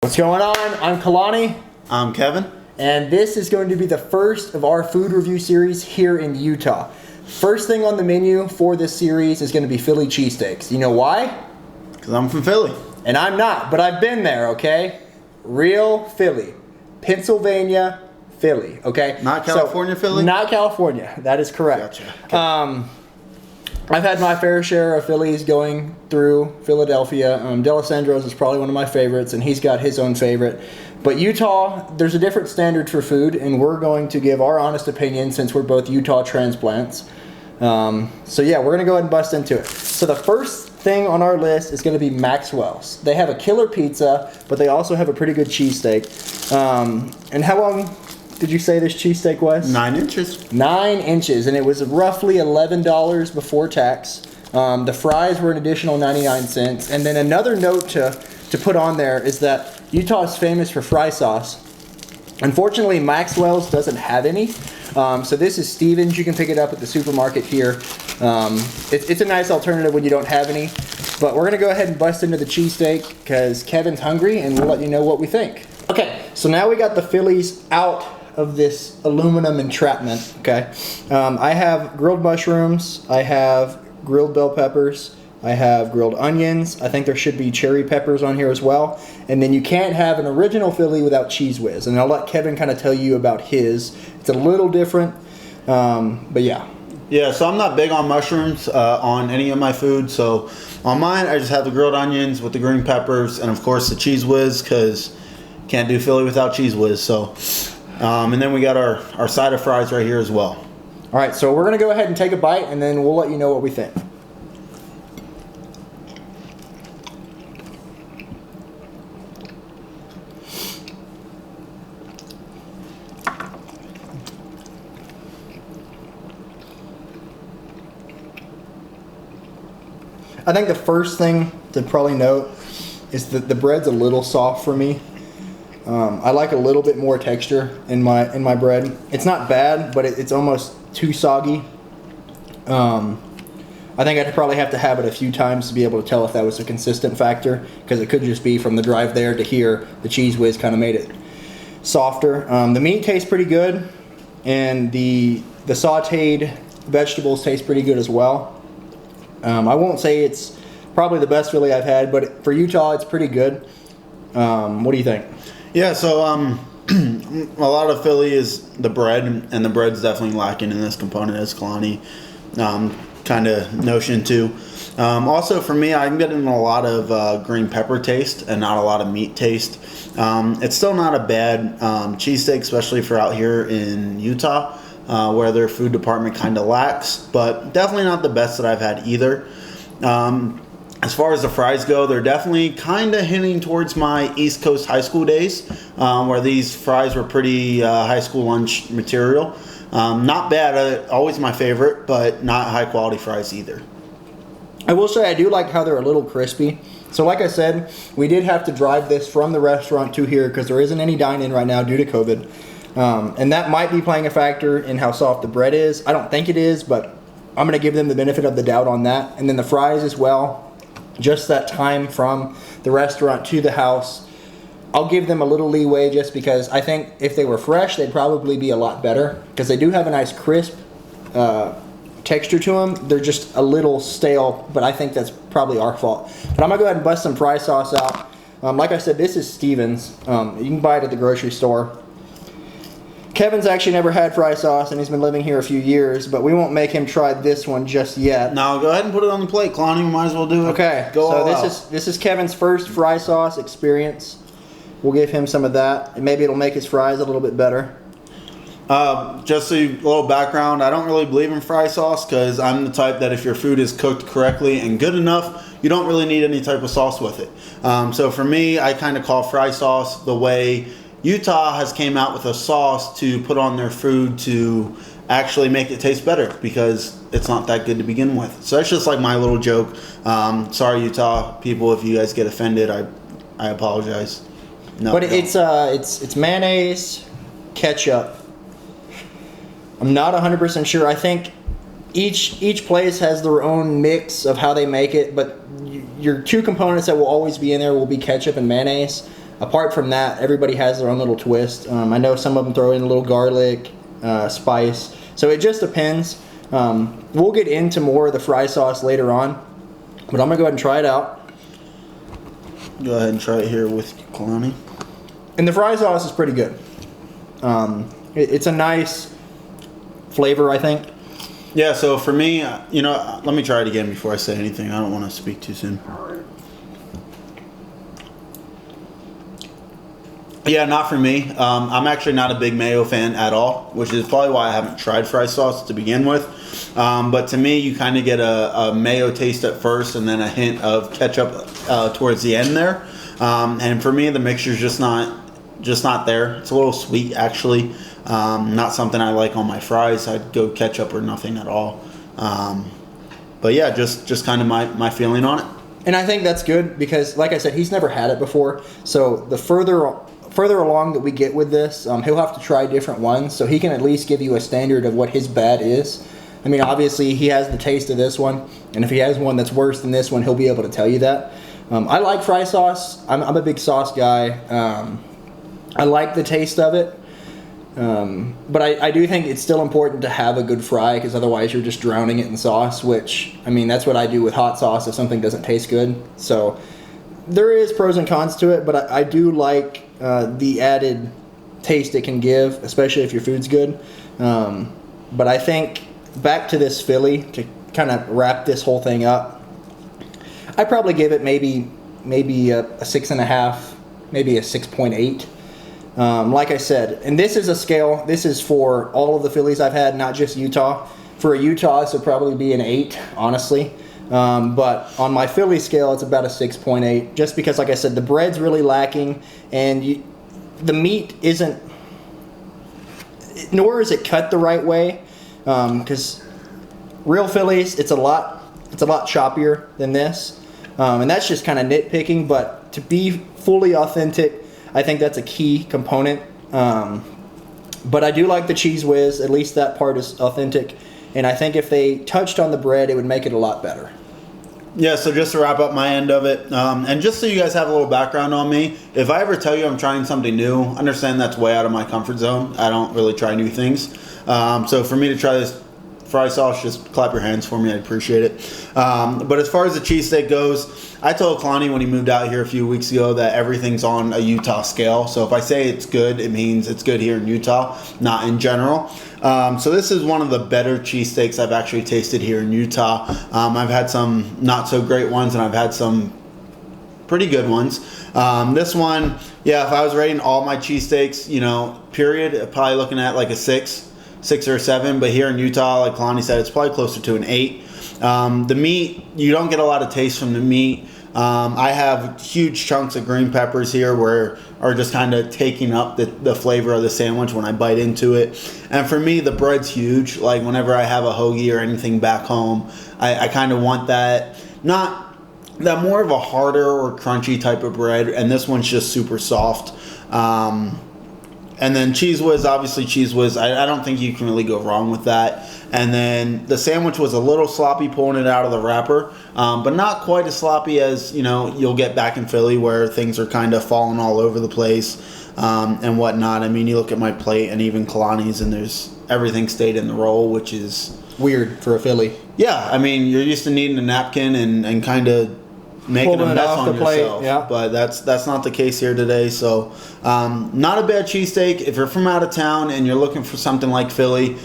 What's going on? I'm Kalani. I'm Kevin. And this is going to be the first of our food review series here in Utah. First thing on the menu for this series is going to be Philly Cheesesteaks. You know why? Because I'm from Philly. And I'm not, but I've been there, okay? Real Philly. Pennsylvania, Philly, okay? Not California, Philly? Not California. That is correct. Gotcha. Okay. I've had my fair share of Phillies going through Philadelphia. D'Alessandro's is probably one of my favorites, and he's got his own favorite. But Utah, there's a different standard for food, and we're going to give our honest opinion since we're both Utah transplants. So yeah, we're going to go ahead and bust into it. So the first thing on our list is going to be Maxwells. They have a killer pizza, but they also have a pretty good cheesesteak. And how long did you say this cheesesteak was? 9 inches. 9 inches, and it was roughly $11 before tax. The fries were an additional 99 cents. And then another note to put on there is that Utah is famous for fry sauce. Unfortunately, Maxwell's doesn't have any. So this is Stevens. You can pick it up at the supermarket here. It's a nice alternative when you don't have any. But we're going to go ahead and bust into the cheesesteak because Kevin's hungry, and we'll let you know what we think. Okay, so now we got the Phillies out of this aluminum entrapment, okay? I have grilled mushrooms, I have grilled bell peppers, I have grilled onions, I think there should be cherry peppers on here as well, and then you can't have an original Philly without Cheese Whiz, and I'll let Kevin kind of tell you about his. It's a little different, but yeah. Yeah, so I'm not big on mushrooms on any of my food, so on mine I just have the grilled onions with the green peppers, and of course the Cheese Whiz, because can't do Philly without Cheese Whiz, so... and then we got our side of fries right here as well. All right, so we're going to go ahead and take a bite, and then we'll let you know what we think. I think the first thing to probably note is that the bread's a little soft for me. I like a little bit more texture in my bread. It's not bad, but it's almost too soggy. I think I'd probably have to have it a few times to be able to tell if that was a consistent factor, because it could just be from the drive there to here, the Cheese Whiz kind of made it softer. The meat tastes pretty good, and the sauteed vegetables taste pretty good as well. I won't say it's probably the best Philly I've had, but for Utah, it's pretty good. What do you think? Yeah, so a lot of Philly is the bread, and the bread's definitely lacking in this component, as Kalani kind of notion too. Also, for me, I'm getting a lot of green pepper taste and not a lot of meat taste. It's still not a bad cheesesteak, especially for out here in Utah, where their food department kind of lacks, but definitely not the best that I've had either. As far as the fries go, they're definitely kind of hinting towards my East Coast high school days, where these fries were pretty high school lunch material. Not bad, always my favorite, but not high quality fries either. I will say I do like how they're a little crispy. So like I said, we did have to drive this from the restaurant to here because there isn't any dine-in right now due to COVID. And that might be playing a factor in how soft the bread is. I don't think it is, but I'm going to give them the benefit of the doubt on that. And then the fries as well. Just that time from the restaurant to the house, I'll give them a little leeway just because I think if they were fresh, they'd probably be a lot better because they do have a nice crisp texture to them. They're just a little stale, but I think that's probably our fault. But I'm going to go ahead and bust some fry sauce out. Like I said, this is Stevens. You can buy it at the grocery store. Kevin's actually never had fry sauce, and he's been living here a few years, but we won't make him try this one just yet. No, go ahead and put it on the plate, Kalani. We might as well do it. Okay, so this is Kevin's first fry sauce experience. We'll give him some of that, and maybe it'll make his fries a little bit better. Just a little background, I don't really believe in fry sauce because I'm the type that if your food is cooked correctly and good enough, you don't really need any type of sauce with it. So for me, I kind of call fry sauce the way Utah has came out with a sauce to put on their food to actually make it taste better because it's not that good to begin with. So that's just like my little joke. Sorry, Utah people, if you guys get offended, I apologize. No, but it's mayonnaise, ketchup. I'm not 100% sure. I think each place has their own mix of how they make it, but your two components that will always be in there will be ketchup and mayonnaise. apart from that, everybody has their own little twist. I know some of them throw in a little garlic, spice. So it just depends. We'll get into more of the fry sauce later on, but I'm going to go ahead and try it out. Go ahead and try it here with Kalani. And the fry sauce is pretty good. It's a nice flavor, I think. Yeah, so for me, let me try it again before I say anything. I don't want to speak too soon. Yeah, not for me. I'm actually not a big mayo fan at all, which is probably why I haven't tried fry sauce to begin with. But to me, you kind of get a mayo taste at first and then a hint of ketchup towards the end there. And for me, the mixture's just not there. It's a little sweet, actually. Not something I like on my fries. I'd go ketchup or nothing at all. But yeah, just kind of my feeling on it. And I think that's good because, like I said, he's never had it before. So the further along that we get with this, he'll have to try different ones. So he can at least give you a standard of what his bad is. I mean, obviously, he has the taste of this one. And if he has one that's worse than this one, he'll be able to tell you that. I like fry sauce. I'm a big sauce guy. I like the taste of it. But I do think it's still important to have a good fry because otherwise you're just drowning it in sauce, which, I mean, that's what I do with hot sauce if something doesn't taste good. So there is pros and cons to it, but I do like the added taste it can give, especially if your food's good. But I think back to this Philly, to kind of wrap this whole thing up, I'd probably give it maybe a 6.5, maybe a 6.8. Like I said, and this is a scale, this is for all of the Phillies I've had, not just Utah. For a Utah, this would probably be an 8, honestly. But on my Philly scale, it's about a 6.8, just because, like I said, the bread's really lacking, and the meat isn't, nor is it cut the right way, because real Phillies, it's a lot choppier than this, and that's just kind of nitpicking, but to be fully authentic, I think that's a key component. But I do like the Cheese Whiz. At least that part is authentic. And I think if they touched on the bread, it would make it a lot better. Yeah, so just to wrap up my end of it, and just so you guys have a little background on me, if I ever tell you I'm trying something new, understand that's way out of my comfort zone. I don't really try new things. So for me to try this fry sauce, just clap your hands for me. I'd appreciate it. But as far as the cheesesteak goes, I told Kalani when he moved out here a few weeks ago that everything's on a Utah scale. So if I say it's good, it means it's good here in Utah, not in general. So this is one of the better cheesesteaks I've actually tasted here in Utah. I've had some not so great ones, and I've had some pretty good ones. This one, yeah, if I was rating all my cheesesteaks, period, probably looking at like a 6 or a 7, but here in Utah, like Kalani said, it's probably closer to an 8. The meat, you don't get a lot of taste from the meat. I have huge chunks of green peppers here where are just kind of taking up the flavor of the sandwich when I bite into it. And for me, the bread's huge. Like whenever I have a hoagie or anything back home, I kind of want that, not that more of a harder or crunchy type of bread, and this one's just super soft. And then Cheese Whiz, obviously Cheese Whiz, I don't think you can really go wrong with that. And then the sandwich was a little sloppy pulling it out of the wrapper, but not quite as sloppy as, you'll get back in Philly where things are kind of falling all over the place and whatnot. I mean, you look at my plate and even Kalani's and everything stayed in the roll, which is weird for a Philly. Yeah, I mean, you're used to needing a napkin and kind of making a mess on yourself, yeah. But that's not the case here today. So not a bad cheesesteak. If you're from out of town and you're looking for something like Philly,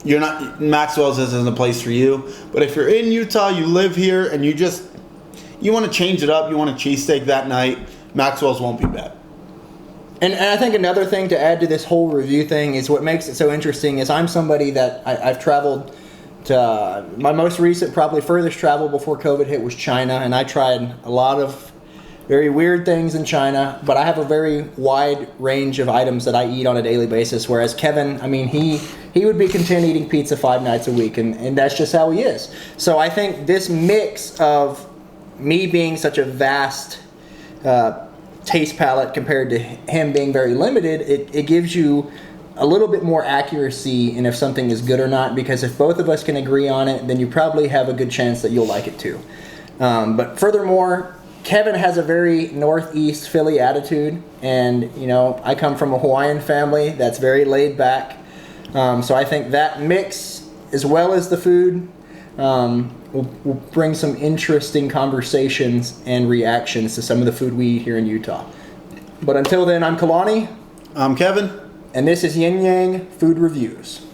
Maxwells isn't the place for you. But if you're in Utah, you live here, and you want to change it up, you want a cheesesteak that night, Maxwells won't be bad. And I think another thing to add to this whole review thing is what makes it so interesting is I'm somebody that I've traveled to, my most recent, probably furthest travel before COVID hit was China, and I tried a lot of very weird things in China, but I have a very wide range of items that I eat on a daily basis, whereas Kevin, I mean, he would be content eating pizza 5 nights a week, and that's just how he is. So I think this mix of me being such a vast taste palette compared to him being very limited, it gives you a little bit more accuracy in if something is good or not, because if both of us can agree on it, then you probably have a good chance that you'll like it too. But furthermore, Kevin has a very Northeast Philly attitude, and I come from a Hawaiian family that's very laid back. So I think that mix, as well as the food, will bring some interesting conversations and reactions to some of the food we eat here in Utah. But until then, I'm Kalani. I'm Kevin. And this is Yin Yang Food Reviews.